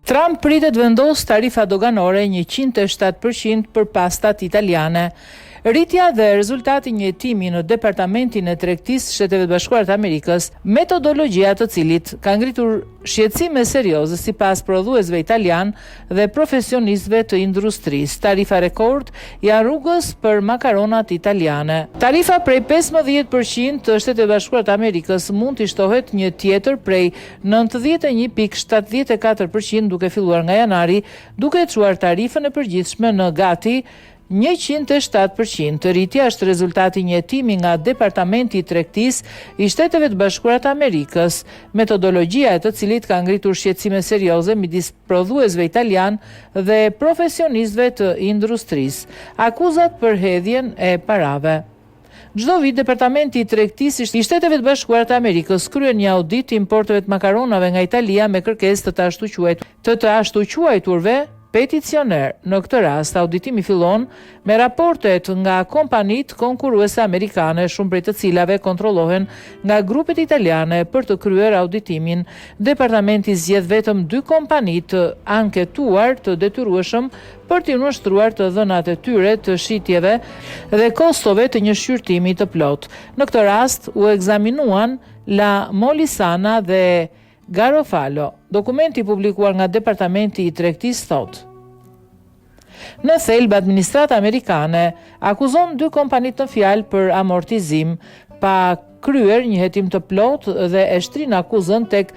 Trump pritet vendos tarifa doganore 107% për pastat italiane. Rritja dhe rezultati një hetimi në Departamentin e Tregtisë Shteteve të Bashkuara të Amerikës, metodologjia të cilit ka ngritur shqetësime serioze sipas prodhuesve italian dhe profesionistëve të industrisë. Tarifa rekord janë rrugës për makaronat italiane. Tarifa prej 15% të Shtetet e Bashkuara të Amerikës mund të shtohet një tjetër prej 91.74% duke filluar nga janari, duke çuar tarifën e përgjithshme në gati 107%. Rritja është rezultati një hetimi nga Departamenti i Tregtisë i Shteteve të Bashkuara të Amerikës, metodologjia e të cilit ka ngritur shqetësime serioze midis prodhuesve italian dhe profesionistëve të industrisë. Akuzat për hedhjen e parave. Çdo vit Departamenti i Tregtisë i Shteteve të Bashkuara të Amerikës kryen një audit të importeve të makaronave nga Italia me kërkesë të të ashtu quajturve peticioner. Në këtë rast, auditimi fillon me raportet nga kompanitë konkurruese amerikane, shumë prej të cilave kontrollohen nga grupet italiane. Për të kryer auditimin, departamenti zgjedh vetëm 2 kompani të anketuar të detyrueshëm për t'i nënshtruar të dhënat e tyre të shitjeve dhe kostove të një shqyrtimi të plot. Në këtë rast, u ekzaminuan La Molisana dhe Garofalo. Dokumenti publikuar nga Departamenti i Tregtisë thotë: në thelb, administrata amerikane akuzon 2 kompani të fjalë për amortizim, pa kryer një hetim të plotë dhe e shtrin akuzën tek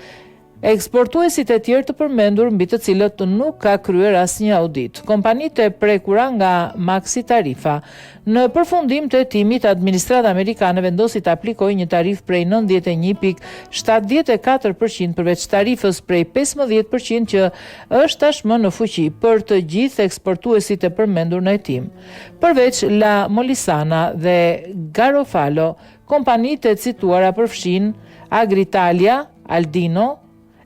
eksportuesit e tjerë të përmendur, mbi të cilët nuk ka kryer asnjë audit. Kompanitë e prekura nga Maxi Tarifa. Në përfundim të hetimit, administrata amerikane vendosi të aplikojë një tarifë prej 91.74% përveç tarifës prej 15% që është tashmë në fuqi për të gjithë eksportuesit e përmendur në hetim. Përveç La Molisana dhe Garofalo, kompanitë e cituara përfshin Agritalia, Aldino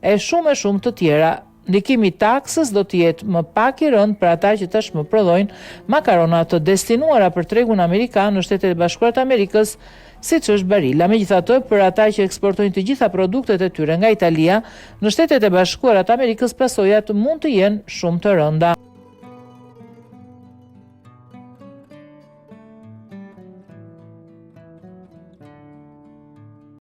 e shumë të tjera. Ndikimi i taksës do të jetë më pak i rënd për ata që tashmë prodhojnë makarona të destinuara për tregun amerikan në Shtetet e Bashkuara të Amerikës, siç është Barilla. Megjithatë, për ata që eksportojnë të gjitha produktet e tyre nga Italia në Shtetet e Bashkuara të Amerikës, pasojat mund të jenë shumë të rënda.